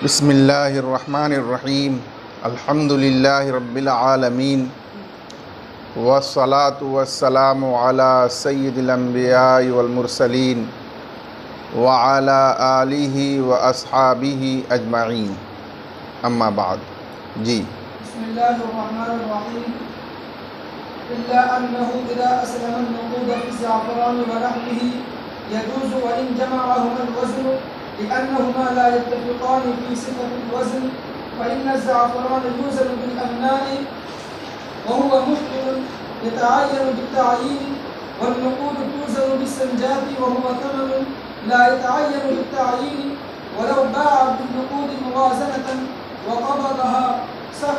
बिस्मिल्लाहिर्रहमानिर्रहीम अल्हम्दुलिल्लाहि रब्बिल आलमीन वस्सलातु वस्सलामु अला सय्यिदिल अंबियाइ वल मुरसलीन व अला आलिहि व अस्हाबिहि अजमाइन अम्मा बाद। जी, बिस्मिल्लाहिर्रहमानिर्रहीम इल्ला अन्नहु इज़ा अस्लमा अन-नक़ूद फ़ी ज़अफ़रान व नहविही यजूज़ु व इन जमअहुमा अल-वज़न लिअन्नहुमा ला यत्तफ़िक़ान फ़ी सिफ़ति अल-वज़न फ़इन्न अज़-ज़अफ़रान यूज़नु बिल-अमनाइ व हुवा मुफ़्तिरुन यतअय्यनु बित-तअयीन वन-नक़ूद तूज़नु बिस-संजाति व हुवा थमनुन ला यतअय्यनु बित-तअयीन वलौ बाअ बिन-नक़ूद मुवाज़नतन व क़बज़हा सह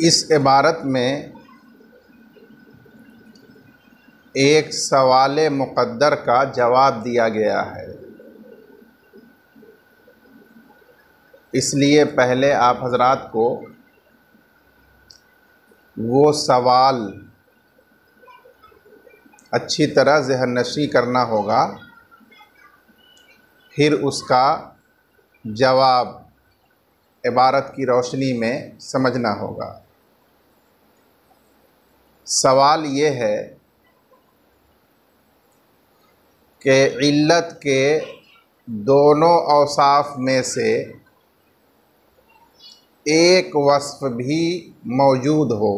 इस इबारत में एक सवाल मुक़द्दर का जवाब दिया गया है, इसलिए पहले आप हज़रात को वो सवाल अच्छी तरह ज़हननशी करना होगा, फिर उसका जवाब इबारत की रोशनी में समझना होगा। सवाल ये है कि इल्लत के दोनों औसाफ में से एक वस्फ़ भी मौजूद हो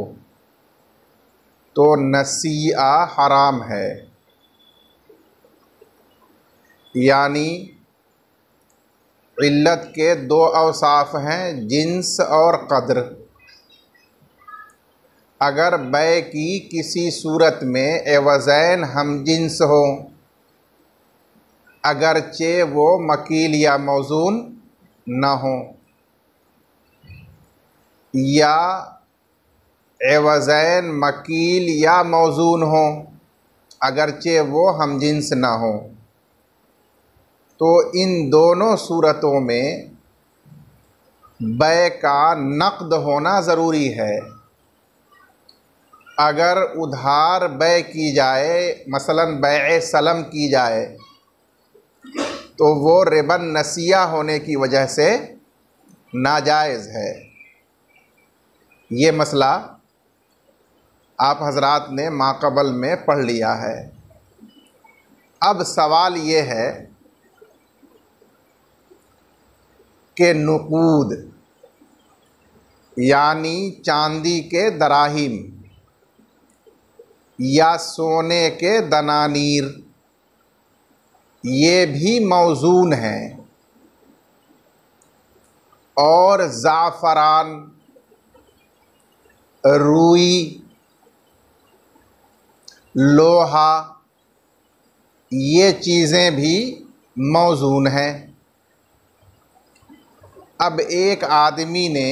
तो नसीआ हराम है, यानी इल्लत के दो औसाफ हैं, जिन्स और क़द्र। अगर बै की किसी सूरत में एवज़ैन हम जिन्स हो, अगरचे वो मकील या मौज़ून न हो, या एवज़ैन मकील या मौज़ून हो अगरचे वो हम जिन्स न हो, तो इन दोनों सूरतों में बै का नक़द होना ज़रूरी है। अगर उधार बै की जाए, मसलन बैए सलम की जाए, तो वो रिबन नसिया होने की वजह से नाजायज़ है। ये मसला आप हज़रात ने माक़बल में पढ़ लिया है। अब सवाल ये है कि नुक़ूद यानी चांदी के दराहिम या सोने के दनानीर, ये भी मौज़ून हैं, और ज़ाफ़रान, रुई, लोहा, ये चीज़ें भी मौज़ून हैं। अब एक आदमी ने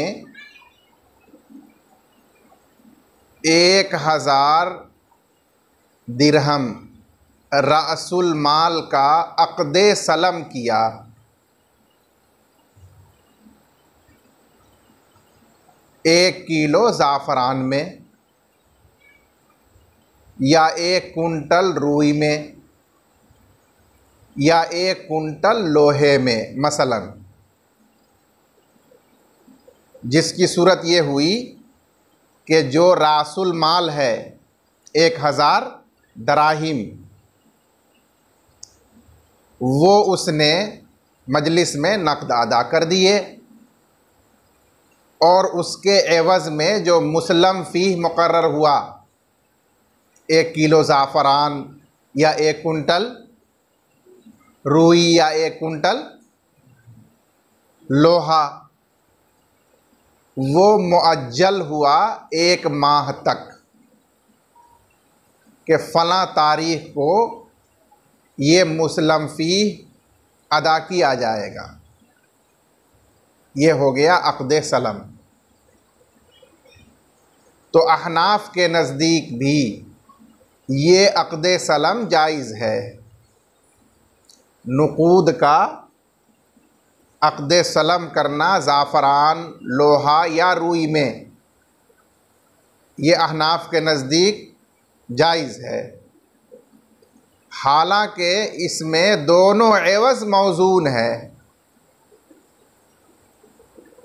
1000 दिरहम रअसुल माल का अक़दे सलम किया, एक किलो ज़ाफ़रान में, या 1 कुंटल रुई में, या 1 कुंटल लोहे में मसलन, जिसकी सूरत ये हुई कि जो रासुल माल है 1000 दराहिम, वो उसने मजलिस में नक़द अदा कर दिए, और उसके एवज़ में जो मुसल्लम फ़ीह मुक़र्रर हुआ 1 किलो ज़ाफ़रान या 1 कुंटल रुई या 1 कुंटल लोहा, वो मुअज्जल हुआ 1 माह तक कि फ़लाँ तारीख़ को ये मुसल्लम फ़ीह अदा किया जाएगा। ये हो गया अक़्द सलम। तो अहनाफ के नज़दीक भी ये अक़्द सलम जायज़ है। नुक़ूद का अक़्द सलम करना ज़ाफ़रान, लोहा या रुई में, ये अहनाफ के नज़दीक जायज़ है। हालांकि इसमें दोनों एवज़ मौज़ून है,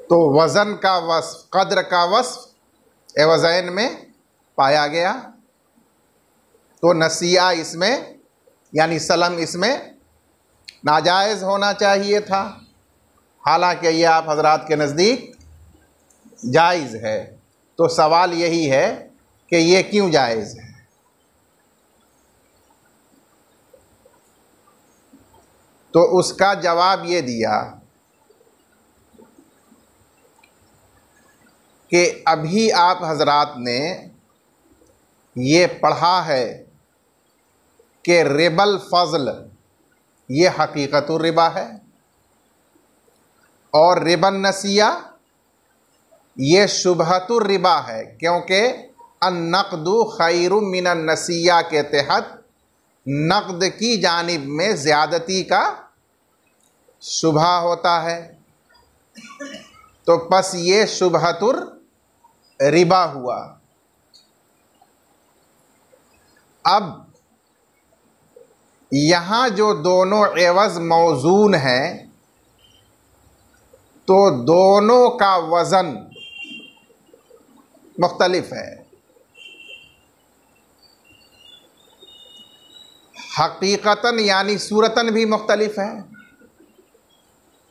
तो वज़न का वस्फ़, क़द्र का वस्फ़ एवज़ैन में पाया गया, तो नसिया इसमें यानी सलम इसमें नाजायज़ होना चाहिए था। हालांकि ये आप हज़रात के नज़दीक जायज़ है। तो सवाल यही है कि ये क्यों जायज़ है। तो उसका जवाब ये दिया कि अभी आप हज़रात ने ये पढ़ा है कि रिबल फ़ज़ल ये हकीकतुर रिबा है और रिबन नसिया ये शुबहतुर रिबा है, क्योंकि अन्नक़दु खैरुम मिनन नसिया के तहत नक़द की जानिब में ज़्यादती का शुबहा होता है। तो बस ये शुबहतुर रिबा हुआ। अब यहाँ जो दोनों एवज़ मौज़ून हैं, तो दोनों का वज़न मुख्तलिफ है। हकीकतन यानी सूरतन भी मुख्तलिफ है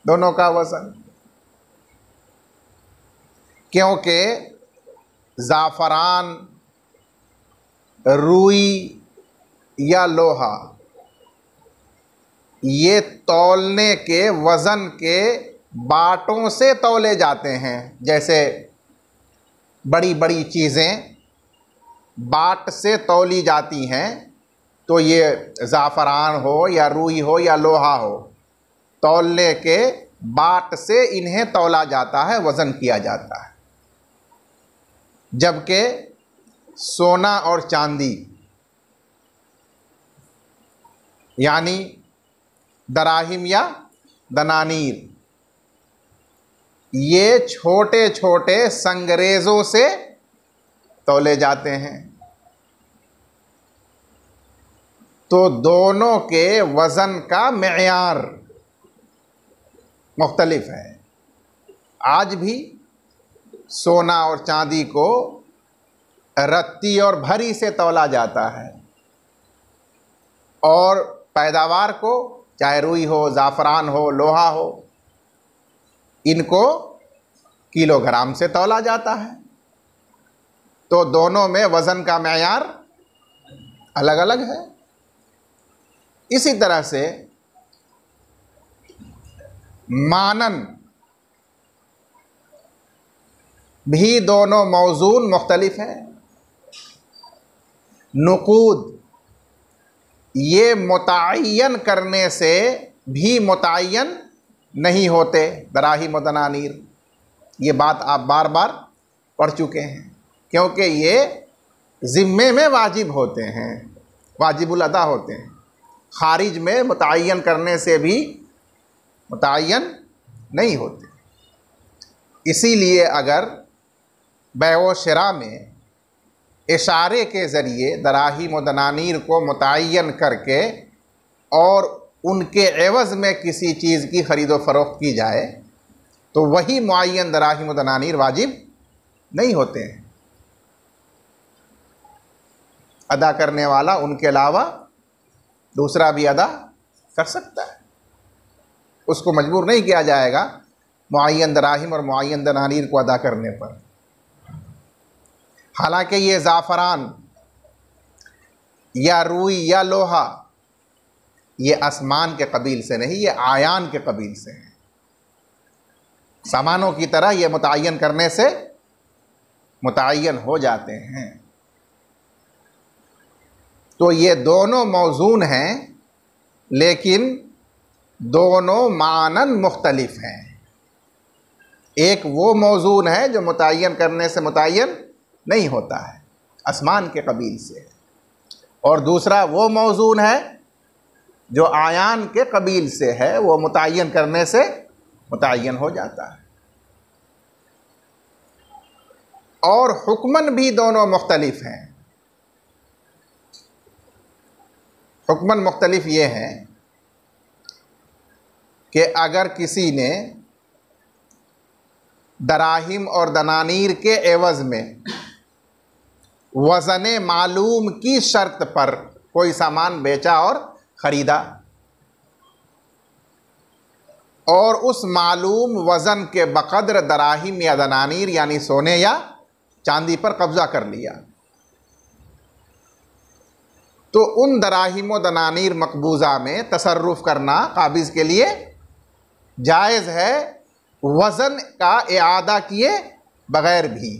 दोनों का वज़न, क्योंकि ज़ाफ़रान, रुई या लोहा ये तौलने के वज़न के बाटों से तौले जाते हैं। जैसे बड़ी बड़ी चीज़ें बाट से तौली जाती हैं, तो ये ज़ाफ़रान हो या रुई हो या लोहा हो, तौलने के बाट से इन्हें तौला जाता है, वज़न किया जाता है। जबकि सोना और चांदी यानी दराहिम या दनानीर ये छोटे छोटे संगरेज़ों से तौले जाते हैं। तो दोनों के वज़न का मेयार मुख्तलिफ है। आज भी सोना और चांदी को रत्ती और भरी से तौला जाता है, और पैदावार को चाहे रुई हो, ज़ाफ़रान हो, लोहा हो, इनको किलोग्राम से तौला जाता है। तो दोनों में वज़न का मेयार अलग अलग है। इसी तरह से मानन भी दोनों मौज़ून मुख्तलिफ हैं। नुक़ूद ये मुतअय्यन करने से भी मुतअय्यन नहीं होते, दराहिम व दनानीर, ये बात आप बार बार पढ़ चुके हैं, क्योंकि ये ज़िम्मे में वाजिब होते हैं, वाजिबुल अदा होते हैं। खारिज में मुतअय्यन करने से भी मुतअय्यन नहीं होते। इसीलिए अगर बैअ शिरा में इशारे के ज़रिए दराहिम व दनानीर को मुतअय्यन करके और उनके एवज़ में किसी चीज़ की ख़रीद व फ़रोख्त की जाए, तो वही मुअय्यन दराहिम व दनानीर वाजिब नहीं होते हैं। अदा करने वाला उनके अलावा दूसरा भी अदा कर सकता है, उसको मजबूर नहीं किया जाएगा मुअय्यन दराहिम और मुअय्यन दनानीर को अदा करने पर। हालांकि ये ज़ाफ़रान या रुई या लोहा ये आसमान के कबील से नहीं, ये आयान के कबील से है। सामानों की तरह ये मुतअय्यन करने से मुतअय्यन हो जाते हैं। तो ये दोनों मौज़ून हैं, लेकिन दोनों मानन मुख्तलिफ हैं। एक वो मौज़ून है जो मुतअय्यन करने से मुतअय्यन नहीं होता है, आसमान के कबील से है। और दूसरा वो मौजून है जो आयान के कबील से है, वो मुतय्यन करने से मुतय्यन हो जाता है। और हुक्मन भी दोनों मुख्तलिफ हैं। हुक्मन मुख्तलिफ ये हैं कि अगर किसी ने दराहिम और दनानीर के एवज़ में वज़न मालूम की शर्त पर कोई सामान बेचा और ख़रीदा और उस मालूम वज़न के बक़द्र दराहिम या दनानीर यानी सोने या चांदी पर कब्ज़ा कर लिया, तो उन दराहिम व दनानीर मकबूज़ा में तसर्रुफ़ करना काबिज़ के लिए जायज़ है, वज़न का इआदा किए बग़ैर भी।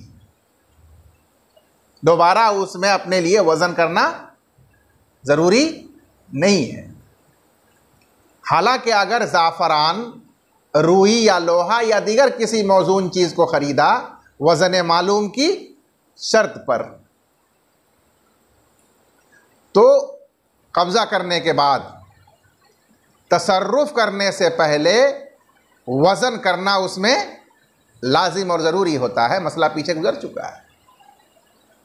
दोबारा उसमें अपने लिए वज़न करना ज़रूरी नहीं है। हालांकि अगर ज़ाफ़रान, रूई या लोहा या दीगर किसी मौजून चीज़ को ख़रीदा वज़न मालूम की शर्त पर, तो कब्ज़ा करने के बाद तसर्रुफ़ करने से पहले वज़न करना उसमें लाजिम और ज़रूरी होता है। मसला पीछे गुज़र चुका है,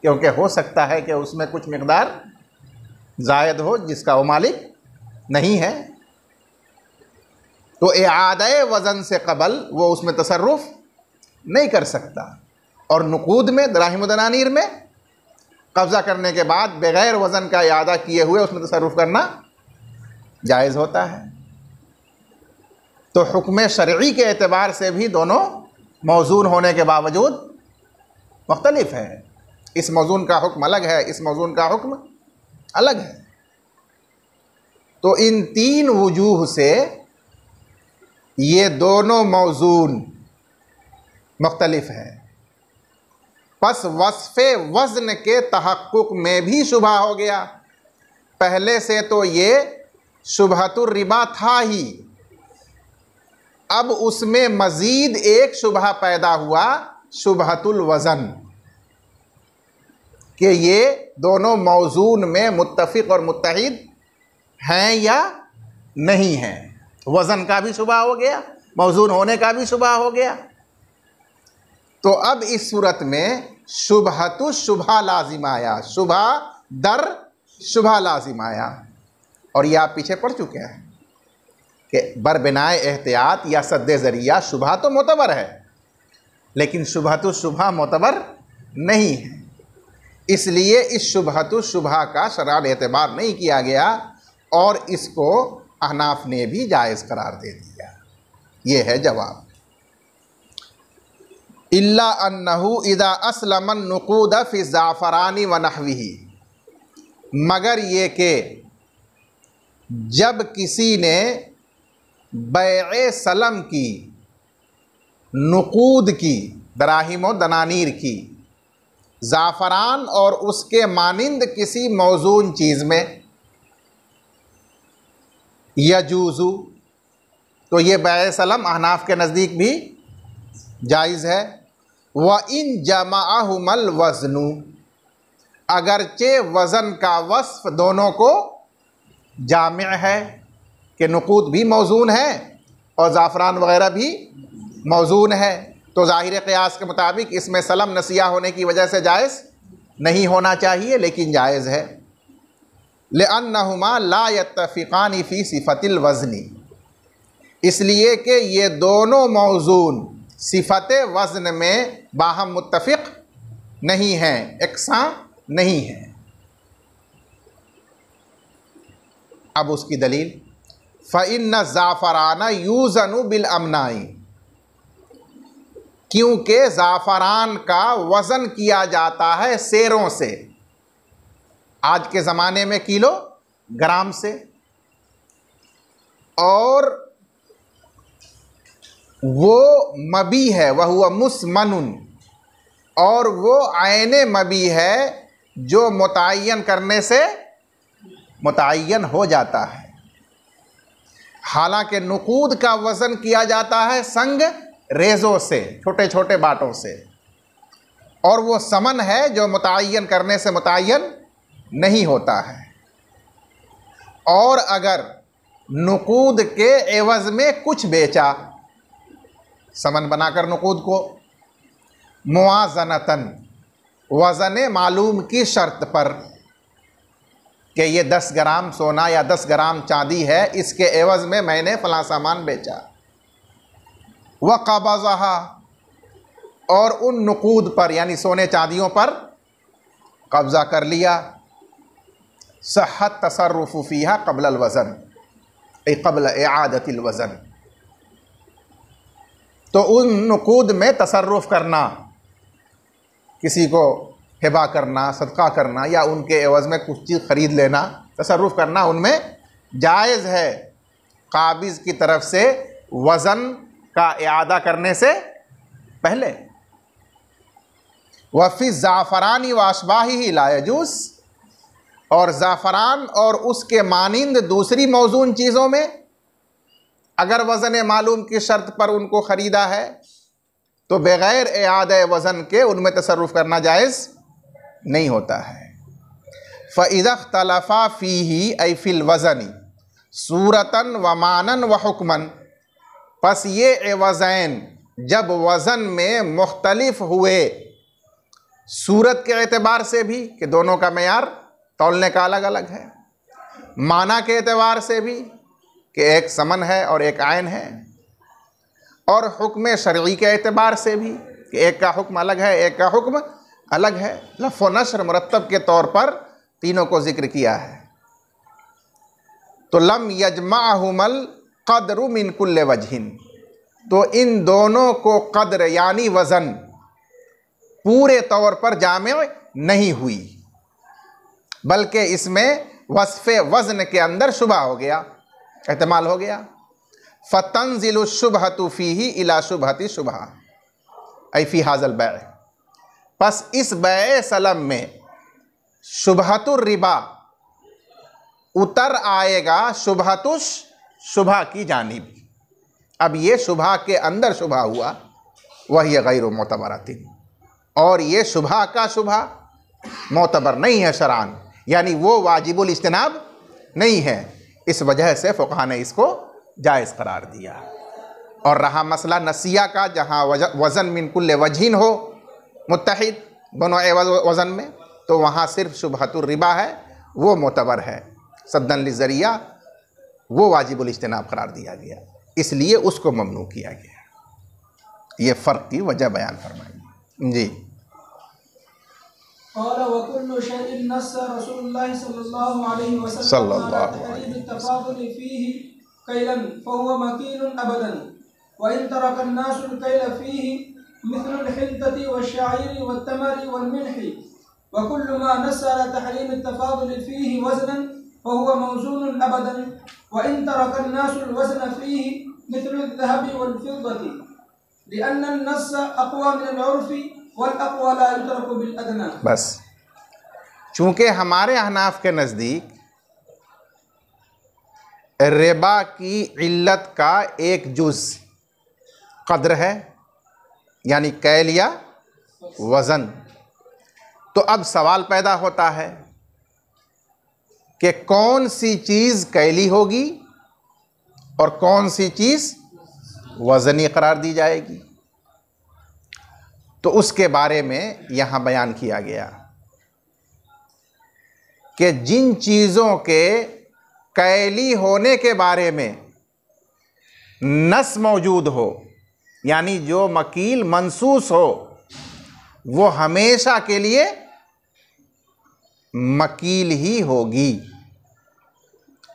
क्योंकि हो सकता है कि उसमें कुछ मिक़दार ज़ायद हो जिसका वो मालिक नहीं है, तो इआदे वज़न से कबल वो उसमें तसर्रुफ़ नहीं कर सकता। और नुकूद में, दराहिम दनानीर में कब्ज़ा करने के बाद बग़ैर वज़न का इआदा किए हुए उसमें तसर्रुफ़ करना जायज़ होता है। तो हुक्म शरई के एतबार से भी दोनों मौजून होने के बावजूद मुख्तलिफ है। इस मौजून का हुक्म अलग है, इस मौजून का हुक्म अलग है। तो इन तीन वजूह से ये दोनों मौजून मुख्तलिफ है। पस वस्फ़े वज़न के तहक्कुक में भी शुबहा हो गया। पहले से तो ये शुबहतुर रिबा था ही, अब उसमें मज़ीद एक शुबहा पैदा हुआ, शुबहतुल वज़न, कि ये दोनों मौजून में मुत्तफ़िक़ और मुत्तहिद हैं या नहीं हैं। वज़न का भी शुबहा हो गया, मौजून होने का भी शुबहा हो गया। तो अब इस सूरत में शुबहतु शुबहा लाजिम आया, शुबहा दर शुबहा लाजिम आया। और ये आप पीछे पढ़ चुके हैं कि बरबिनाए एहतियात या सद्दे ज़रिया शुबहा तो मोतबर है, लेकिन शुबहतु शुबहा मोतबर नहीं है। इसलिए इस शुबहतु शुबहा का शरअन एतबार नहीं किया गया और इसको अहनाफ ने भी जायज़ करार दे दिया। ये है जवाब। इल्ला अन्नहु इदा असलमन नुकूद फ़ी ज़ाफ़रानी व नहविही, मगर ये कि जब किसी ने बैए सलम की, नुकूद की, दराहिम व दनानीर की, ज़ाफ़रान और उसके मानिंद किसी मौजून चीज़ में, यजूज़ु, तो ये बैए सलम अहनाफ के नज़दीक भी जायज़ है। व इन जमाअहुमल वज़नु, अगरचे वज़न का वस्फ़ दोनों को जामिअ है कि नुकूद भी मौजून है और ज़ाफ़रान वग़ैरह भी मौजून है, तो ज़ाहिर क़ियास के मुताबिक इसमें सलम नसिया होने की वजह से जायज़ नहीं होना चाहिए, लेकिन जायज़ है। लिअन्नहुमा ला यत्तफ़िक़ानि फ़ी सिफ़तिल वज़नी, इसलिए कि ये दोनों मौजून सिफ़त वज़न में बाहम मुत्तफ़िक़ नहीं हैं, एकसां नहीं हैं। अब उसकी दलील, फ़इन्न ज़ाफ़राना यूज़नु बिल अमनाई, क्योंकि ज़ाफ़रान का वज़न किया जाता है सेरों से, आज के ज़माने में किलो ग्राम से, और वो मबी है, वह हुआ मुस्मनुन, और वो आयने मबी है जो मुतय्यन करने से मुतय्यन हो जाता है। हालांकि नुकूद का वज़न किया जाता है संग रेज़ों से, छोटे छोटे बाटों से, और वो समन है जो मुतय्यन करने से मुतय्यन नहीं होता है। और अगर नुकूद के एवज़ में कुछ बेचा, समन बनाकर नुकूद को, मुआज़नतन, वज़न मालूम की शर्त पर कि ये 10 ग्राम सोना या 10 ग्राम चांदी है, इसके एवज़ में मैंने फ़लाँ सामान बेचा, व क़बज़हा, और उन नुकूद पर यानी सोने चांदियों पर कब्ज़ा कर लिया, सहत तसर्रुफ़ु फ़ीहा क़ब्ल अल-वज़न, क़ब्ल इआदतिल वज़न। तो उन नुकूद में तसर्रुफ़ करना, किसी को हिबा करना, सदका करना या उनके एवज़ में कुछ चीज़ ख़रीद लेना, तसर्रुफ़ करना उनमें जायज़ है, काबिज़ की तरफ से वज़न का इआदा करने से पहले। वफ़ी ज़ाफ़रानी व अशबाहिही ला यजूज़, और ज़ाफ़रान और उसके मानिंद दूसरी मौज़ून चीज़ों में अगर वज़न मालूम की शर्त पर उनको ख़रीदा है तो बग़ैर इआदा वज़न के उनमें तसर्रुफ़ करना जायज़ नहीं होता है। फ़इज़ा इख्तलफ़ा फ़ीही ऐ फ़िल वज़नी सूरतन व मानन व हुक्मन, पस ये एवज़ैन जब वज़न में मुख्तलिफ हुए, सूरत के एतबार से भी कि दोनों का मेयार तौलने का अलग अलग है, माना के एतबार से भी कि एक समन है और एक आयन है, और हुक्म शरई के एतबार से भी कि एक का हुक्म अलग है एक का हुक्म अलग है। लफ़ व नश्र मुरत्तब के तौर पर तीनों को ज़िक्र किया है। तो लम यजमाहुमल क़द्रु मिन कुल्ल वजहिन, तो इन दोनों को क़द्र यानी वज़न पूरे तौर पर जामे नहीं हुई, बल्कि इसमें वस्फ़े वज़न के अंदर शुबा हो गया, एहतमाल हो गया। फ़तंज़िलु शुबहतु फ़ीही इला शुबहति शुबहा ऐ फ़ी हाज़ल बै, बस इस बै सलम में शुबहतुर रिबा उतर आएगा शुबहतुश शुबहा की जानिब। अब ये शुबहा के अंदर शुबहा हुआ, वही गैर मोतबरातिन, और ये शुबहा का शुबहा मोतबर नहीं है शरअन, यानी वो वाजिबुल इज्तिनाब नहीं है। इस वजह से फ़ुक़हा ने इसको जायज़ करार दिया। और रहा मसला नसिया का, जहाँ वज़न मिन कुल्ल वजहिन हो मुत्तहिद दोनों वज़न में, तो वहाँ सिर्फ शुबहतुर रिबा है, वो मोतबर है, सद्दन लिज़रिया, वो वाजिबुल इज्तिनाब करार दिया गया, इसलिए उसको ममनू किया गया। ये फ़र्क की वजह बयान फरमाई जी। बस चूँकि हमारे अहनाफ के नज़दीक रिबा की इल्लत का एक जुज़ क़द्र है, यानी कैल या वज़न। तो अब सवाल पैदा होता है कि कौन सी चीज़ कैली होगी और कौन सी चीज़ वज़नी करार दी जाएगी। तो उसके बारे में यहाँ बयान किया गया कि जिन चीज़ों के कैली होने के बारे में नस मौजूद हो, यानी जो मकील मनसूस हो, वो हमेशा के लिए मकील ही होगी,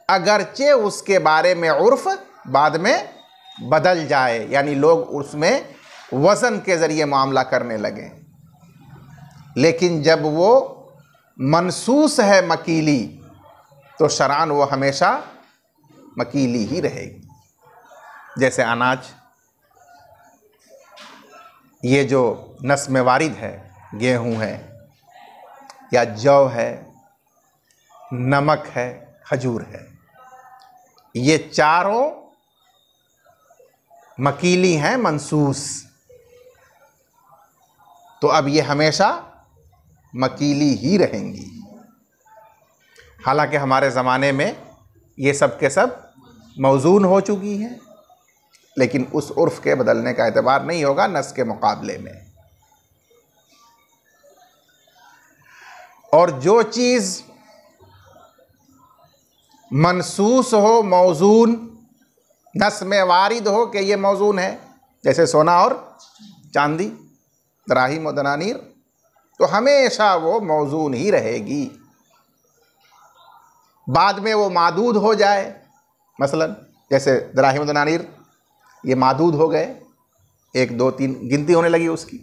अगरचे उसके बारे में उर्फ बाद में बदल जाए, यानी लोग उसमें वज़न के ज़रिए मामला करने लगे। लेकिन जब वो मनसूस है मकीली, तो शरअन वो हमेशा मकीली ही रहेगी। जैसे अनाज, ये जो नस में वारिद है, गेहूँ है या जौ है, नमक है, खजूर है, ये चारों मकीली हैं, मनसूस। तो अब ये हमेशा मकीली ही रहेंगी। हालांकि हमारे ज़माने में ये सब के सब मौजून हो चुकी हैं, लेकिन उस उर्फ़ के बदलने का एतबार नहीं होगा नस के मुकाबले में। और जो चीज़ मनसूस हो, मौजून, नस में वारिद हो कि ये मौजून है, जैसे सोना और चांदी, दराहिम और दनानीर, तो हमेशा वो मौजून ही रहेगी। बाद में वो मादूद हो जाए, मसलन जैसे दराहिम और दनानीर ये मादूद हो गए, 1 2 3 गिनती होने लगी उसकी,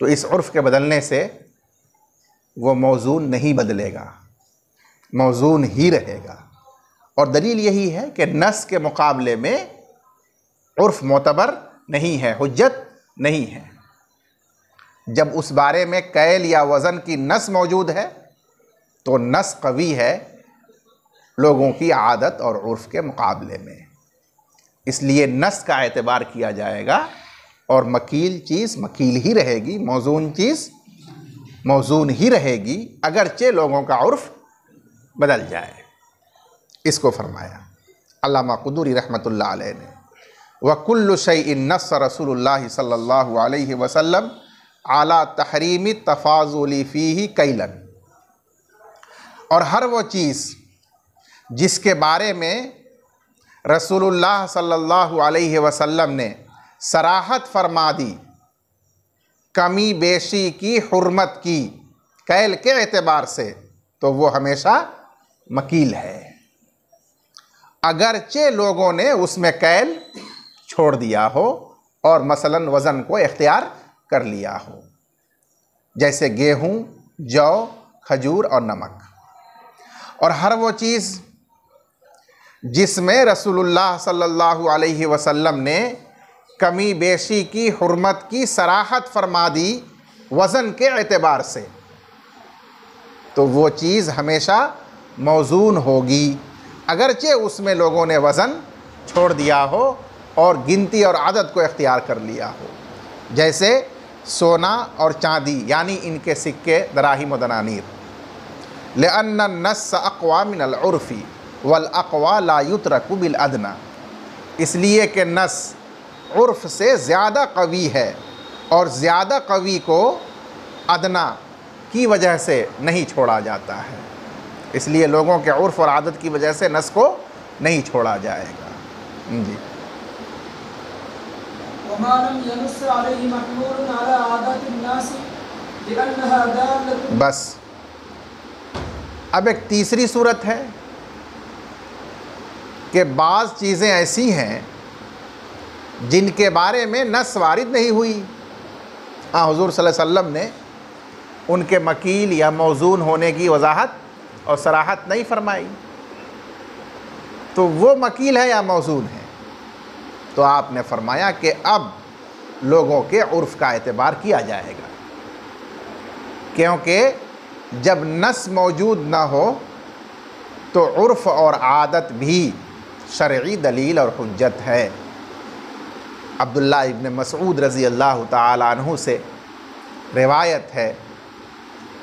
तो इस उर्फ़ के बदलने से वो मौजून नहीं बदलेगा, मौजून ही रहेगा। और दलील यही है कि नस के मुकाबले में उर्फ़ मोतबर नहीं है, हुज्जत नहीं है। जब उस बारे में कैल या वज़न की नस मौजूद है तो नस कवी है लोगों की आदत और उर्फ़ के मुकाबले में, इसलिए नस का एतबार किया जाएगा और मकील चीज़ मकील ही रहेगी, मौजून चीज़ मौजून ही रहेगी, अगरचे लोगों का उर्फ़ बदल जाए। इसको फरमाया अल्लामा क़ुदूरी रहमतुल्लाह अलैह ने, व कुल्लु शैइन नस्स रसूलुल्लाह सल्लल्लाहु अलैहि वसल्लम अला तहरीमी तफाज़ुली फ़ीही कैलन। और हर वो चीज़ जिसके बारे में रसूलुल्लाह सल्लल्लाहु अलैहि वसल्लम ने सराहत फरमा दी कमी बेशी की, हुर्मत की, कैल के एतबार से, तो वो हमेशा मकील है, अगरचे लोगों ने उसमें कैल छोड़ दिया हो और मसलन वज़न को इख्तियार कर लिया हो, जैसे गेहूँ, जौ, खजूर और नमक। और हर वो चीज़ जिसमें रसूलुल्लाह सल्लल्लाहु अलैहि वसल्लम ने कमी बेशी की, हुर्मत की, सराहत फरमा दी वज़न के एतबार से, तो वो चीज़ हमेशा मौजून होगी, अगरचे उसमें लोगों ने वज़न छोड़ दिया हो और गिनती और आदत को इख्तियार कर लिया हो, जैसे सोना और चांदी यानी इनके सिक्के, दराहिम व दनानीर। लिअन्ना नस्स अक़वा मिनल उर्फ़ी वल अक़वा ला युतरकु बिल अदना, इसलिए कि नस उर्फ़ से ज़्यादा कवी है और ज़्यादा कवी को अदना की वजह से नहीं छोड़ा जाता है, इसलिए लोगों के उर्फ़ और आदत की वजह से नस को नहीं छोड़ा जाएगा। जी। बस अब एक तीसरी सूरत है कि बाज़ चीज़ें ऐसी हैं जिनके बारे में नस वारिद नहीं हुई, हाँ हुज़ूर सल्लल्लाहु अलैहि वसल्लम ने उनके मकील या मौजून होने की वजाहत और सराहत नहीं फरमाई, तो वो मकील है या मौजून है। तो आपने फरमाया कि अब लोगों के उर्फ़ का एतबार किया जाएगा, क्योंकि जब नस मौजूद ना हो तो उर्फ़ और आदत भी शरई दलील और हुज्जत है। अब्दुल्ला इब्न मसऊद रज़ी अल्लाह ताला अन्हु से रिवायत है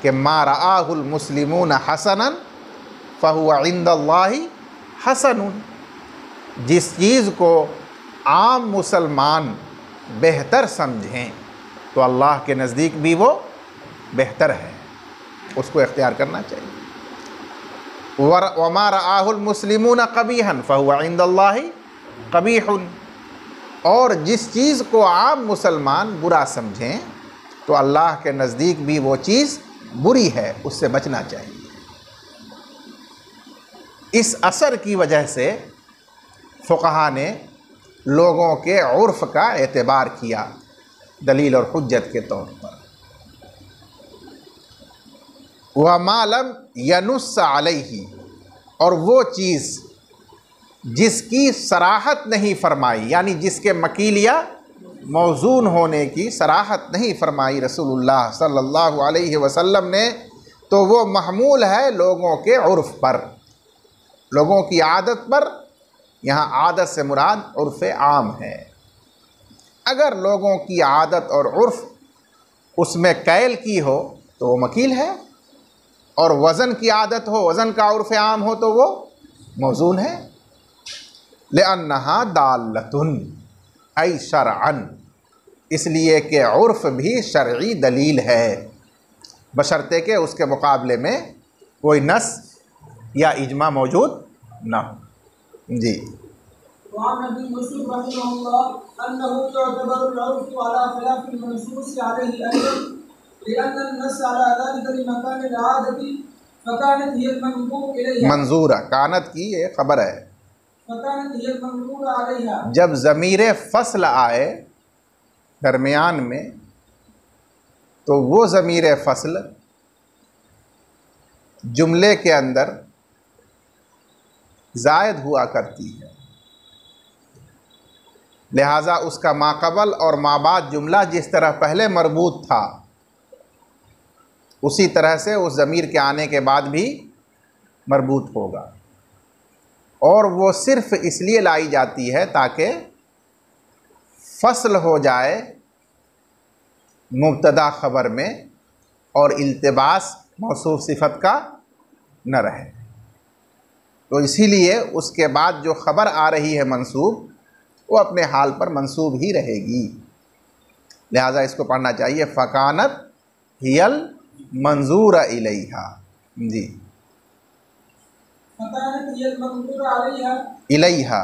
कि मा रआहुल मुस्लिमून हसनन फ़हुवा इंदल्लाहि हसनुन, जिस चीज़ को आम मुसलमान बेहतर समझें तो अल्लाह के नज़दीक भी वो बेहतर है, उसको इख्तियार करना चाहिए। वमा रआहुल मुस्लिमून क़बीहन फ़हुवा इंदल्लाहि क़बीहुन, और जिस चीज़ को आम मुसलमान बुरा समझें तो अल्लाह के नज़दीक भी वो चीज़ बुरी है, उससे बचना चाहिए। इस असर की वजह से फ़ुक़हा ने लोगों के उर्फ़ का एतबार किया दलील और हुज्जत के तौर पर। व मालम यनुस्स अलैहि, और वो चीज़ जिसकी सराहत नहीं फरमाई, यानी जिसके मकील या मौजून होने की सराहत नहीं फरमाई रसूलुल्लाह सल्लल्लाहु अलैहि वसल्लम ने, तो वो महमूल है लोगों के उर्फ़ पर, लोगों की आदत पर। यहाँ आदत से मुराद उर्फ़ आम है। अगर लोगों की आदत और उर्फ उसमें कैल की हो तो वो मकील है, और वज़न की आदत हो, वज़न का उर्फ आम हो तो वो मौजून है। लिअन्नहा दाल्लतुन ऐ शरअन, इसलिए कि उर्फ भी शरई दलील है, बशर्ते कि उसके मुकाबले में कोई नस या इजमा मौजूद ना हो। जी। मंजूरा कानत की ये खबर है। जब ज़मीर फ़स्ल आए दरमियान में तो वो ज़मीर फ़स्ल जुमले के अंदर ज़ायद हुआ करती है, लिहाजा उसका माक़बल और माबाद जुमला जिस तरह पहले मरबूत था उसी तरह से उस ज़मीर के आने के बाद भी मरबूत होगा, और वो सिर्फ़ इसलिए लाई जाती है ताकि फ़स्ल हो जाए मुब्तदा ख़बर में और इल्तिबास मौसूफ सिफ़त का न रहे। तो इसीलिए उसके बाद जो ख़बर आ रही है मंसूब, वो अपने हाल पर मंसूब ही रहेगी। लिहाजा इसको पढ़ना चाहिए फ़कानत हियल मंजूर इलैहा। जी। इलैहा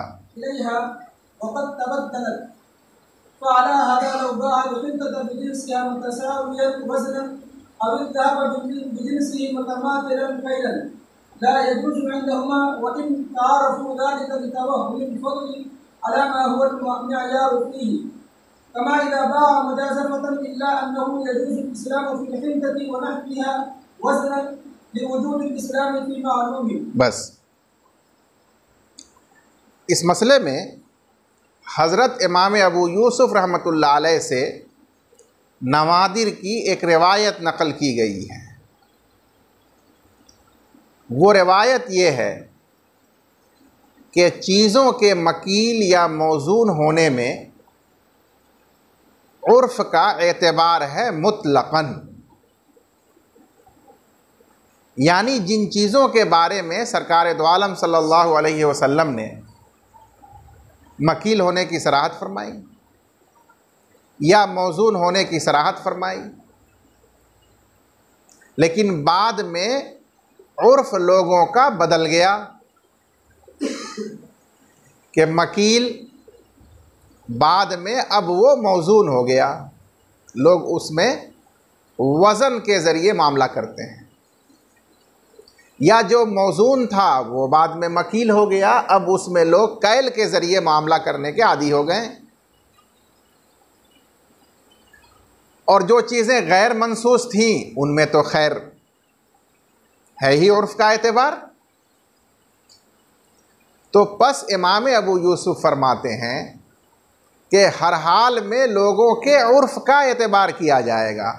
बस। इस मसले में हज़रत इमाम अबू यूसुफ़ रहमतुल्लाह अलैह से नवादिर की एक रिवायत नक़ल की गई है। वो रिवायत ये है कि चीज़ों के मकील या मौजून होने में उर्फ़ का एतबार है मुतलक़न, यानी जिन चीज़ों के बारे में सरकार दो आलम सल्लल्लाहु अलैहि वसल्लम ने मकील होने की सराहत फरमाई या मौजून होने की सराहत फरमाई, लेकिन बाद में उर्फ़ लोगों का बदल गया कि मकील बाद में अब वो मौजून हो गया, लोग उसमें वज़न के ज़रिए मामला करते हैं, या जो मौजून था वो बाद में मकील हो गया, अब उसमें लोग कैल के ज़रिए मामला करने के आदी हो गए। और जो चीज़ें गैर मनसूस थीं उनमें तो खैर है ही उर्फ़ का एतबार। तो बस इमाम अबू यूसुफ़ फरमाते हैं कि हर हाल में लोगों के उर्फ़ का एतबार किया जाएगा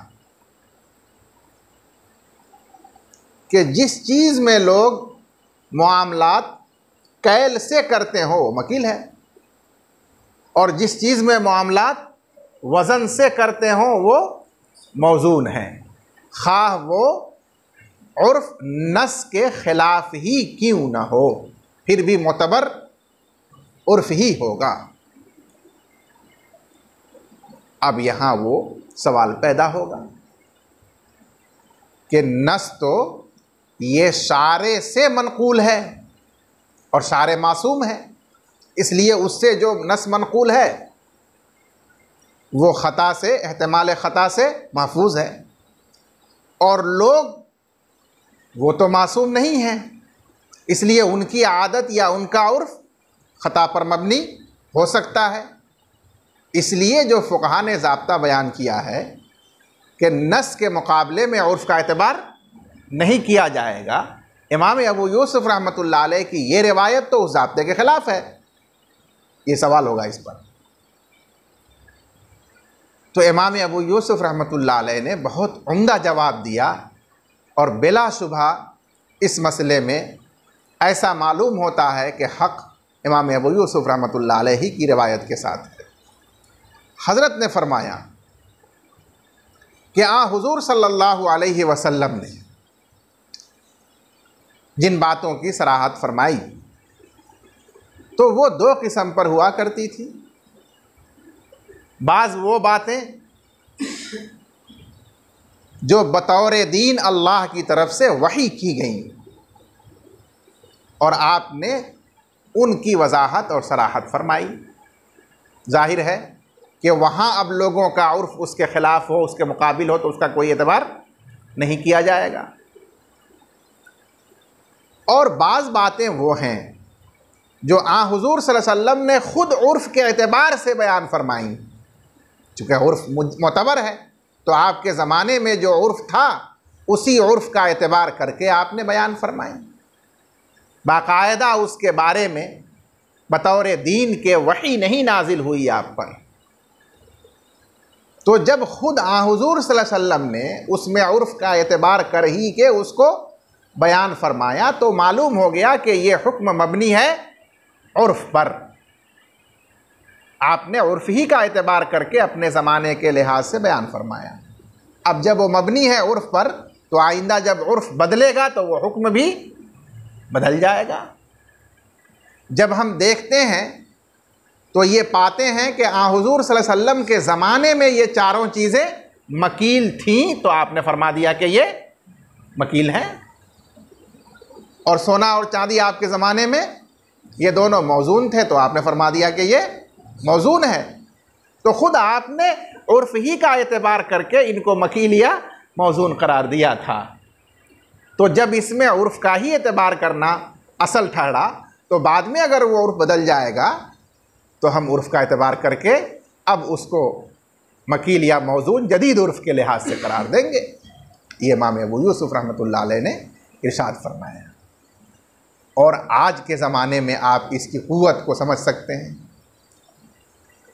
कि जिस चीज़ में लोग मामलात कैल से करते हो वो मकील है, और जिस चीज़ में मामलात वज़न से करते हो वो मौजून है, खाह वो उर्फ़ नस के ख़िलाफ़ ही क्यों ना हो, फिर भी मोतबर उर्फ़ ही होगा। अब यहाँ वो सवाल पैदा होगा कि नस तो ये शारे से मनकूल है और शारे मासूम है, इसलिए उससे जो नस मनकूल है वो ख़ता से, एहतमाल ख़ता से महफूज है, और लोग वो तो मासूम नहीं हैं, इसलिए उनकी आदत या उनका उर्फ़ ख़ता पर मबनी हो सकता है। इसलिए जो फ़ुक़हा ने ज़ाब्ता बयान किया है कि नस के मुकाबले में उर्फ़ का एतबार नहीं किया जाएगा, इमाम अबू यूसुफ़ रहमतुल्लाह अलैह की ये रिवायत तो उस ज़ाब्ते के ख़िलाफ़ है। ये सवाल होगा इस पर। तो इमाम अबू यूसुफ़ रहमतुल्लाह अलैह ने बहुत उम्दा जवाब दिया, और बिलाशुबहा इस मसले में ऐसा मालूम होता है कि हक़ इमाम अबू यूसुफ़ रहमतुल्लाह अलैह की रिवायत के साथ है। हज़रत ने फरमाया कि हुज़ूर सल्लल्लाहु अलैहि वसल्लम ने जिन बातों की सराहत फरमाई तो वो दो किस्म पर हुआ करती थी। बाज़ वो बातें जो बतौर दीन अल्लाह की तरफ से वही की गई और आपने उनकी वजाहत और सराहत फरमाई। जाहिर है कि वहाँ अब लोगों का उर्फ उसके ख़िलाफ़ हो, उसके मुकाबिल हो, तो उसका कोई एतबार नहीं किया जाएगा। और बाज़ बातें वो हैं जो हुज़ूर सल्लल्लाहु अलैहि वसल्लम ने ख़ुद उर्फ़ के एतबार से बयान फरमाई। चूँकि उर्फ़ मोतबर है तो आपके ज़माने में जो उर्फ़ था उसी उर्फ़ का एतबार करके आपने बयान फरमाई। बाकायदा उसके बारे में बतौर दीन के वही नहीं नाजिल हुई आप पर। तो जब ख़ुद हुज़ूर सल्लल्लाहु अलैहि वसल्लम ने उसमें उर्फ़ का एतबार कर ही के उसको बयान फरमाया तो मालूम हो गया कि ये हुक्म मबनी है उर्फ़ पर। आपने उर्फ़ ही का एतबार करके अपने ज़माने के लिहाज से बयान फरमाया। अब जब वो मबनी है उर्फ़ पर तो आइंदा जब उर्फ़ बदलेगा तो वो हुक्म भी बदल जाएगा। जब हम देखते हैं तो ये पाते हैं कि हुज़ूर सल्लल्लाहु अलैहि वसल्लम के ज़माने में ये चारों चीज़ें मकील थीं तो आपने फरमा दिया कि ये मकील हैं। और सोना और चांदी आपके ज़माने में ये दोनों मौजून थे तो आपने फरमा दिया कि ये मौजून है। तो ख़ुद आपने उर्फ़ ही का एतबार करके इनको मकील या मौजून करार दिया था। तो जब इसमें उर्फ़ का ही एतबार करना असल ठहरा तो बाद में अगर वो उर्फ़ बदल जाएगा तो हम उर्फ़ का एतबार करके अब उसको मकील या मौजून जदीद उर्फ़ के लिहाज से करार देंगे। ये इमाम अबू यूसुफ़ रहमतुल्लाह अलैह ने इरशाद फरमाया। और आज के ज़माने में आप इसकी क़ुव्वत को समझ सकते हैं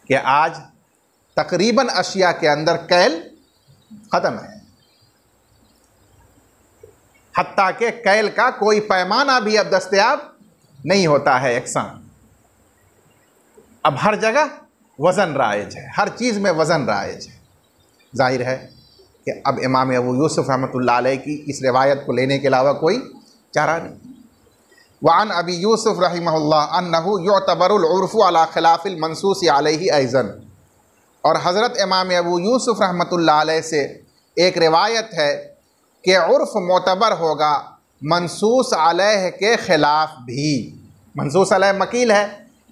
कि आज तकरीबन अशिया के अंदर कैल ख़त्म है। हत्ता के कैल का कोई पैमाना भी अब दस्तयाब नहीं होता है यकसां। अब हर जगह वज़न राइज है, हर चीज़ में वज़न राइज है। जाहिर है कि अब इमाम अबू यूसुफ़ रहमतुल्लाह अलैह की इस रिवायत को लेने के अलावा कोई चारा नहीं। वान अबी यूसुफ़ रहिमहुल्लाह अन्नहु युअतबरुल उर्फ़ु अला खिलाफ़िल मंसूस अलैहि अयज़न। और हज़रत इमाम अबू यूसुफ़ रहमतुल्लाह अलैह से एक रिवायत है कि उर्फ़ मोतबर होगा मंसूस अलैह के ख़िलाफ़ भी। मंसूस अलैह मकील है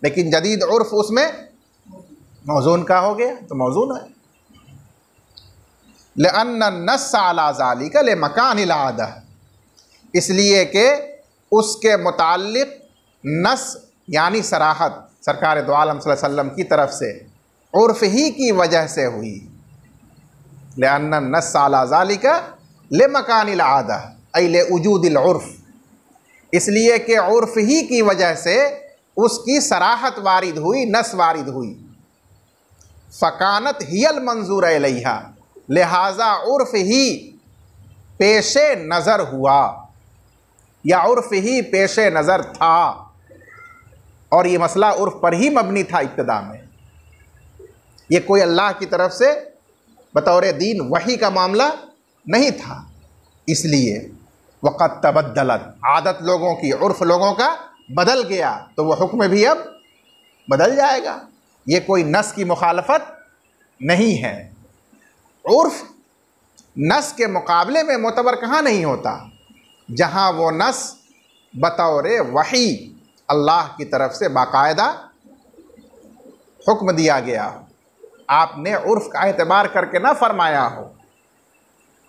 लेकिन जदीद उर्फ़ उसमें मौजून का हो गया तो मौजून है। लिअन्न नस्स अला ज़ालिका लिमकानिल आदा, इसलिए कि उसके मुताल्लिक़ नस यानी सराहत सरकार दो आलम सल्लल्लाहु अलैहि वसल्लम की तरफ से उर्फ़ ही की वजह से हुई। लिअन्न नस्स अला ज़ालिका लिमकानिल आदा ऐ लिवुजूदिल उर्फ़, इसलिए कि उर्फ़ ही की वजह से उसकी सराहत वारिद हुई, नस वारिद हुई। फ़कानत हियल मंजूर इलैहा, लिहाजा उर्फ़ ही पेशे नज़र हुआ या उर्फ़ ही पेशे नज़र था। और ये मसला उर्फ़ पर ही मबनी था इब्तिदा में। ये कोई अल्लाह की तरफ से बतौर दीन वही का मामला नहीं था। इसलिए वक़त तबद्दलत, आदत लोगों की, उर्फ़ लोगों का बदल गया तो वह हुक्म भी अब बदल जाएगा। ये कोई नस की मुखालफत नहीं है। उर्फ़ नस के मुकाबले में मोतबर कहाँ नहीं होता, जहाँ वो नस बतौर वही अल्लाह की तरफ से बाकायदा हुक्म दिया गया, आपने उर्फ़ का एतबार करके ना फरमाया हो।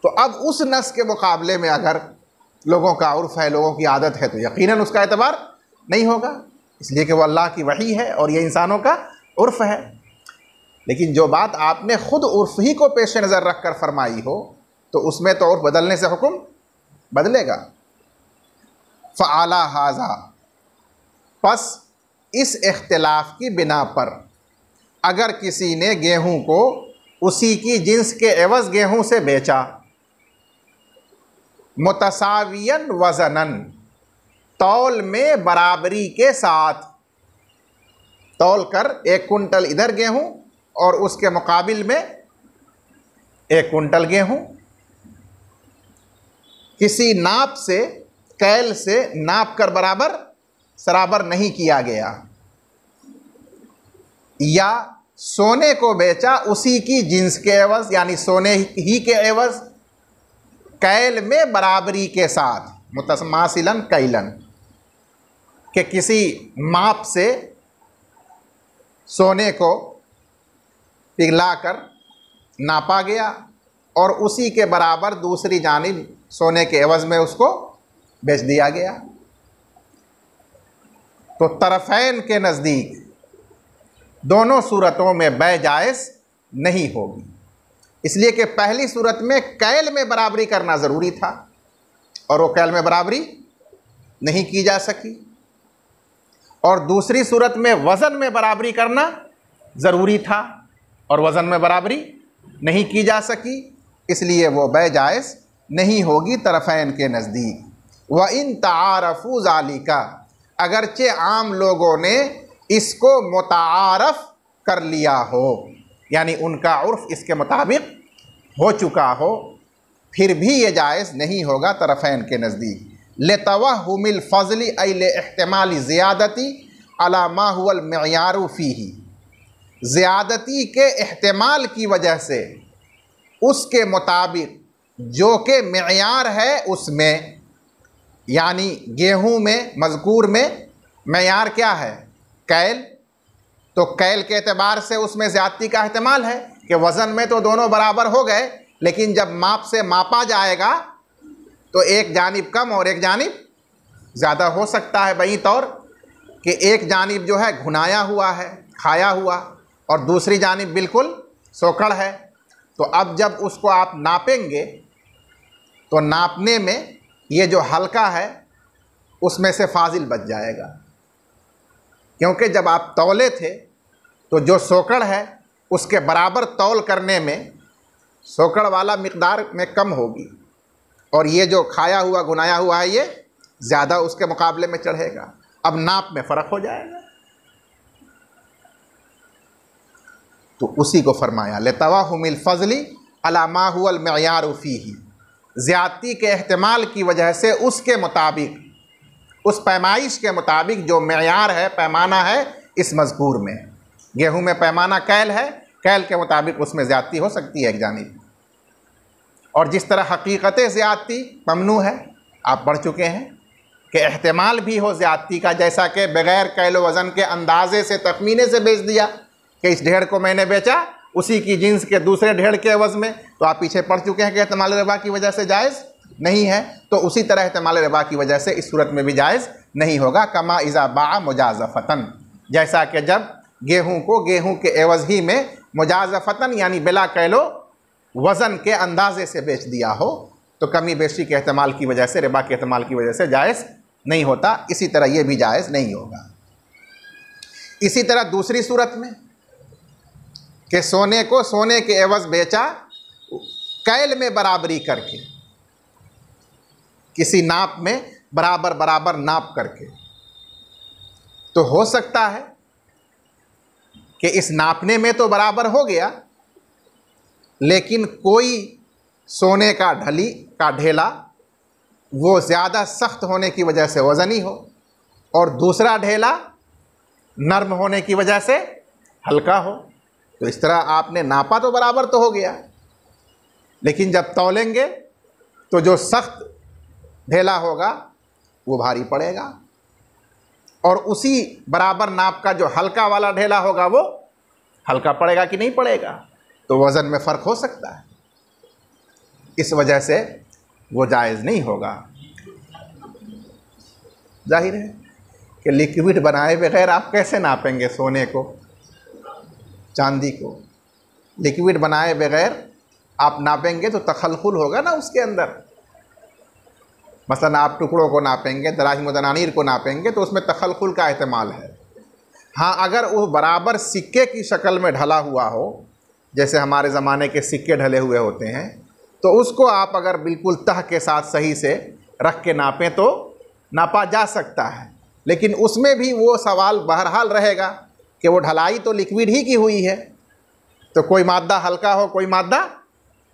तो अब उस नस के मुकाबले में अगर लोगों का उर्फ़ है, लोगों की आदत है, तो यकीनन उसका एतबार नहीं होगा, इसलिए कि वह अल्लाह की वही है और ये इंसानों का उर्फ़ है। लेकिन जो बात आपने ख़ुद उर्फ़ ही को पेश नज़र रख कर फरमाई हो तो उसमें तो उर्फ़ बदलने से हुक्म बदलेगा। फ़अला हाज़ा, पस इस इख्तिलाफ़ की बिना पर अगर किसी ने गेहूँ को उसी की जिन्स के एवज़ गेहूँ से बेचा, मुतसावियन वज़नन, तौल में बराबरी के साथ, तौल कर 1 कुंटल इधर गेहूँ और उसके मुकाबिल में 1 कुंटल गेहूं। किसी नाप से, कैल से नाप कर बराबर सराबर नहीं किया गया, या सोने को बेचा उसी की जिन्स के एवज, यानी सोने ही के एवज, कैल में बराबरी के साथ, मुतमासिलन कैलन, कि किसी माप से सोने को पिघलाकर नापा गया और उसी के बराबर दूसरी जानिब सोने के एवज में उसको बेच दिया गया, तो तरफैन के नज़दीक दोनों सूरतों में बै जायज़ नहीं होगी। इसलिए कि पहली सूरत में कैल में बराबरी करना ज़रूरी था और वो कैल में बराबरी नहीं की जा सकी, और दूसरी सूरत में वज़न में बराबरी करना ज़रूरी था और वज़न में बराबरी नहीं की जा सकी, इसलिए वो बै जायज़ नहीं होगी तरफ़ैन के नज़दीक। व इन तारफ़ू ज़ालिका, अगरचे आम लोगों ने इसको मुतारफ़ कर लिया हो, यानी उनका उर्फ़ इसके मुताबिक हो चुका हो, फिर भी ये जायज़ नहीं होगा तरफ़ैन के नज़दीक। लेतवहुमिल फ़ज़ली ऐ लिइहतिमाल ज़ियादती अला मा हुवल मियारु फ़ीही, ज़ियादती के एहतिमाल की वजह से उसके मुताबिक जो कि मियार है उसमें, यानी गेहूं में, मज़कूर में मियार क्या है? कैल। तो कैल के एतबार से उसमें ज़्यादती का एहतिमाल है कि वज़न में तो दोनों बराबर हो गए, लेकिन जब माप से मापा जाएगा तो एक जानिब कम और एक जानिब ज़्यादा हो सकता है। वही तौर कि एक जानिब जो है घुनाया हुआ है, खाया हुआ, और दूसरी जानिब बिल्कुल सोकड़ है। तो अब जब उसको आप नापेंगे तो नापने में ये जो हल्का है उसमें से फाजिल बच जाएगा, क्योंकि जब आप तौले थे तो जो सोकड़ है उसके बराबर तौल करने में सोकड़ वाला मिकदार में कम होगी, और ये जो खाया हुआ गुनाया हुआ है ये ज़्यादा उसके मुकाबले में चढ़ेगा। अब नाप में फ़र्क हो जाएगा। तो उसी को फरमाया लेतवाहुमिल फ़ज़ली अला मा हुवल मियारु फ़ीही, ज़्यादती के एहतिमाल की वजह से उसके मुताबिक, उस पैमाइश के मुताबिक जो मियार है, पैमाना है इस मज़कूर में। गेहूं में पैमाना कैल है, कैल के मुताबिक उसमें ज़्यादती हो सकती है एक जानिब। और जिस तरह हकीकत ज़्यादती ममनू है, आप पढ़ चुके हैं कि एहतिमाल भी हो ज़्यादती का, जैसा कि बग़ैर कैल वज़न के अंदाज़े से तखमीने से बेच दिया कि इस ढेर को मैंने बेचा उसी की जिन्स के दूसरे ढेर के एवज़ में, तो आप पीछे पढ़ चुके हैं कि एहतिमाल रिबा की वजह से जायज़ नहीं है। तो उसी तरह एहतिमाल रिबा की वजह से इस सूरत में भी जायज़ नहीं होगा। कमा इज़ा बा मुजाज़फ़तन, जैसा कि जब गेहूं को गेहूं के एवज़ ही में मुजाज़फ़तन यानी बिला कैलो वज़न के अंदाज़े से बेच दिया हो, तो कमी बेशी के एहतिमाल की वजह से, रिबा के एहतिमाल की वजह से जायज़ नहीं होता। इसी तरह ये भी जायज़ नहीं होगा। इसी तरह दूसरी सूरत में कि सोने को सोने के एवज़ बेचा कैल में बराबरी करके, किसी नाप में बराबर बराबर नाप करके, तो हो सकता है कि इस नापने में तो बराबर हो गया, लेकिन कोई सोने का ढली का ढेला वो ज़्यादा सख्त होने की वजह से वज़नी हो, और दूसरा ढेला नर्म होने की वजह से हल्का हो। तो इस तरह आपने नापा तो बराबर तो हो गया, लेकिन जब तौलेंगे तो जो सख्त ढेला होगा वो भारी पड़ेगा, और उसी बराबर नाप का जो हल्का वाला ढेला होगा वो हल्का पड़ेगा कि नहीं पड़ेगा, तो वज़न में फ़र्क हो सकता है। इस वजह से वो जायज़ नहीं होगा। जाहिर है कि लिक्विड बनाए बगैर आप कैसे नापेंगे सोने को, चांदी को? लिक्विड बनाए बगैर आप नापेंगे तो तखलखुल होगा ना उसके अंदर। मसलन आप टुकड़ों को नापेंगे, दराहिम व दनानीर को नापेंगे, तो उसमें तखलखुल का एहतिमाल है। हाँ, अगर वो बराबर सिक्के की शक्ल में ढला हुआ हो, जैसे हमारे ज़माने के सिक्के ढले हुए होते हैं, तो उसको आप अगर बिल्कुल तह के साथ सही से रख के नापें तो नापा जा सकता है। लेकिन उसमें भी वो सवाल बहरहाल रहेगा कि वो ढलाई तो लिक्विड ही की हुई है, तो कोई मादा हल्का हो, कोई मादा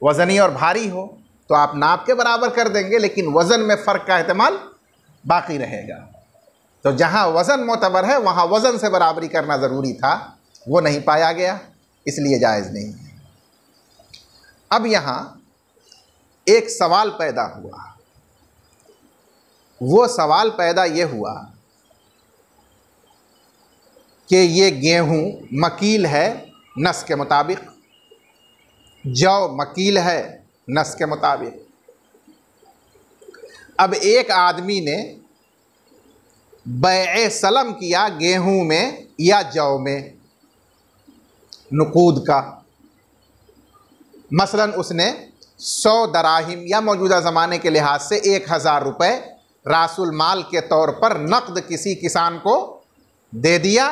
वज़नी और भारी हो, तो आप नाप के बराबर कर देंगे, लेकिन वज़न में फ़र्क का एहतमाल बाकी रहेगा। तो जहाँ वज़न मोतबर है वहाँ वज़न से बराबरी करना ज़रूरी था, वो नहीं पाया गया, इसलिए जायज़ नहीं है। अब यहाँ एक सवाल पैदा हुआ। वो सवाल पैदा ये हुआ कि ये गेहूं मकील है नस के मुताबिक, जौ मकील है नस के मुताबिक। अब एक आदमी ने बैए सलम किया गेहूं में या जौ में नुकूद का। मसलन उसने 100 दराहिम या मौजूदा ज़माने के लिहाज से 1000 रुपये रासुल माल के तौर पर नक़द किसी किसान को दे दिया,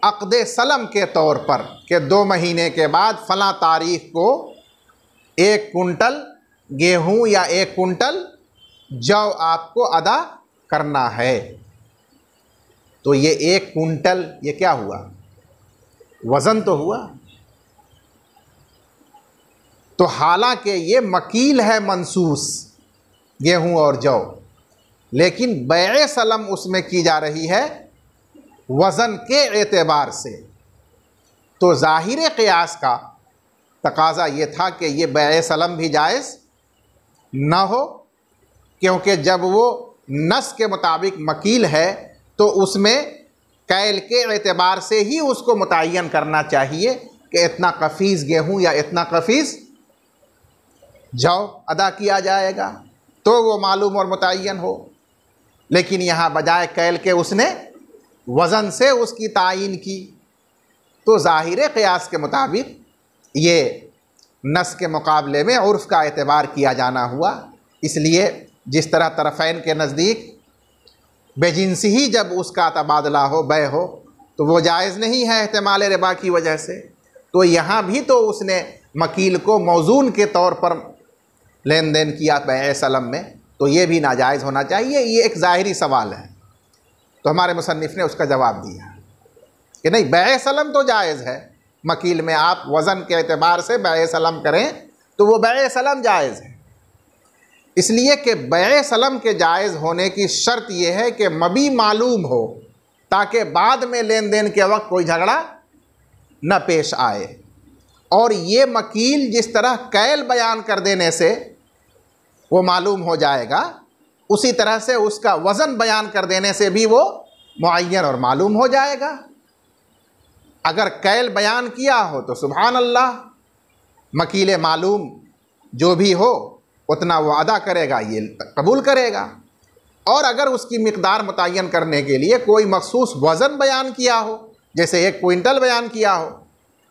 अक़्दे सलम के तौर पर कि 2 महीने के बाद फ़लाँ तारीख़ को 1 कुंटल गेहूं या 1 कुंटल जौ आपको अदा करना है। तो ये 1 कुंटल ये क्या हुआ? वज़न तो हुआ। तो हालांकि ये मकील है मनसूस गेहूं और जौ, लेकिन बैए सलम उसमें की जा रही है वज़न के एतबार से। तो ज़ाहिर क़ियास का तकाज़ा ये था कि ये बैए सलम भी जायज़ न हो, क्योंकि जब वो नस के मुताबिक मकील है तो उसमें कैल के एतबार से ही उसको मुतय्यन करना चाहिए कि इतना कफ़ीज़ गेहूं या इतना कफ़ीज़ जौ अदा किया जाएगा, तो वो मालूम और मुतय्यन हो। लेकिन यहाँ बजाय कैल के उसने वज़न से उसकी तायीन की, तो ज़ाहिर क़ियास के मुताबिक ये नस के मुकाबले में उर्फ़ का एतबार किया जाना हुआ। इसलिए जिस तरह तरफ़ैन के नज़दीक बेजिनसी ही जब उसका तबादला हो, बै हो, तो वो जायज़ नहीं है एहतमाल रिबा की वजह से। तो यहाँ भी तो उसने मकील को मौजून के तौर पर लेन देन किया बैए सलम में, तो ये भी नाजायज़ होना चाहिए। ये एक ज़ाहिरी सवाल है। तो हमारे मुसन्निफ़ ने उसका जवाब दिया कि नहीं, बैए सलम तो जायज़ है, मकील में आप वज़न के एतबार से बैए सलम करें तो वो बैए सलम जायज़ है। इसलिए कि बैए सलम के जायज़ होने की शर्त यह है कि मबी मालूम हो, ताकि बाद में लेन देन के वक्त कोई झगड़ा न पेश आए। और ये मकील जिस तरह कैल बयान कर देने से वो मालूम हो जाएगा, उसी तरह से उसका वज़न बयान कर देने से भी वो मुअय्यन और मालूम हो जाएगा। अगर कैल बयान किया हो तो सुभान अल्लाह, मकील मालूम जो भी हो उतना वो अदा करेगा, ये कबूल करेगा। और अगर उसकी मिक़दार मुतय्यन करने के लिए कोई मखसूस वज़न बयान किया हो, जैसे 1 क्विंटल बयान किया हो,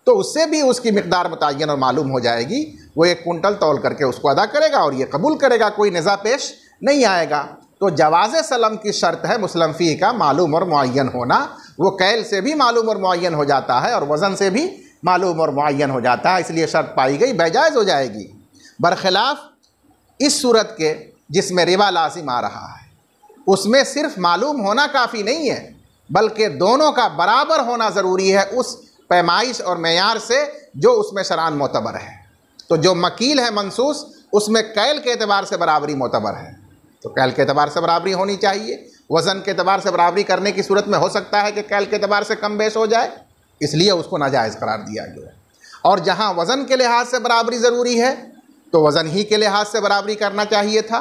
तो उससे भी उसकी मिक़दार मुतय्यन और मालूम हो जाएगी। वो 1 कुंटल तौल करके उसको अदा करेगा और ये कबूल करेगा, कोई निज़ा पेश नहीं आएगा। तो जवाज़े सलम की शर्त है मुस्लिम फ़ी का मालूम और मुअय्यन होना। वो कैल से भी मालूम और मुअय्यन हो जाता है और वज़न से भी मालूम और मुअय्यन हो जाता है, इसलिए शर्त पाई गई, बेजायज़ हो जाएगी। बरखिलाफ़ इस सूरत के जिसमें रिबा लाज़िम आ रहा है, उसमें सिर्फ मालूम होना काफ़ी नहीं है, बल्कि दोनों का बराबर होना ज़रूरी है उस पैमाइश और मेयार से जो उसमें शरान मोतबर है। तो जो मकील है मनसूस, उसमें कैल के एतबार से बराबरी मोतबर है, तो कैल के एतबार से बराबरी होनी चाहिए। वज़न के एतबार से बराबरी करने की सूरत में हो सकता है कि कैल के एतबार से कम बेश हो जाए, इसलिए उसको नाजायज़ करार दिया गया। और जहाँ वज़न के लिहाज से बराबरी ज़रूरी है तो वज़न ही के लिहाज से बराबरी करना चाहिए था।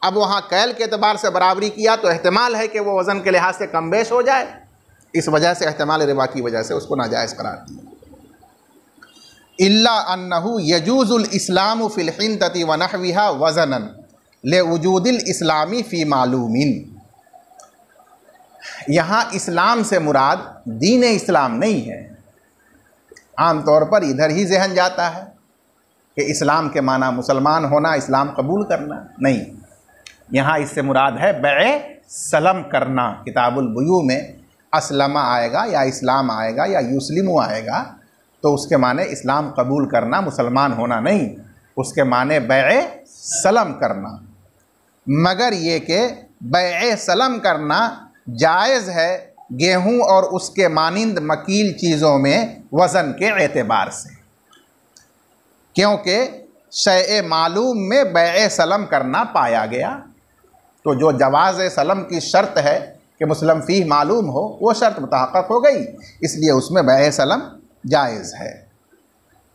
अब वहाँ कैल के एतबार से बराबरी किया तो एहतमाल है कि वो वज़न के लिहाज से कम बेश हो जाए, इस वजह से एहतमाल रिबा की वजह से उसको नाजायज़ करार दिया। इल्ला अन्नहु यजूज़ुल इस्लामु फ़िल हिंतति व नहविहा वज़नन लिवुजूदिल इस्लामी फ़ी मालूमिन। यहाँ इस्लाम से मुराद दीन इस्लाम नहीं है। आम तौर पर इधर ही ज़हन जाता है कि इस्लाम के माना मुसलमान होना, इस्लाम कबूल करना, नहीं। यहाँ इससे मुराद है बैए सलम करना। किताबुल बुयू में असलमा आएगा या इस्लाम आएगा या युस्लिमु आएगा, तो उसके माने इस्लाम कबूल करना, मुसलमान होना नहीं, उसके माने बैए सलम करना। मगर ये कि बैए सलम करना जायज़ है गेहूं और उसके मानिंद मकील चीज़ों में वज़न के एतबार से, क्योंकि शय मालूम में बैए सलम करना पाया गया। तो जो जवाज़ सलम की शर्त है कि मुस्लिम फ़ीह मालूम हो, वो शर्त मुतहक़्क़क़ हो गई, इसलिए उसमें बैए सलम जायज़ है।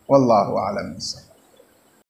वल्लाहु आलम।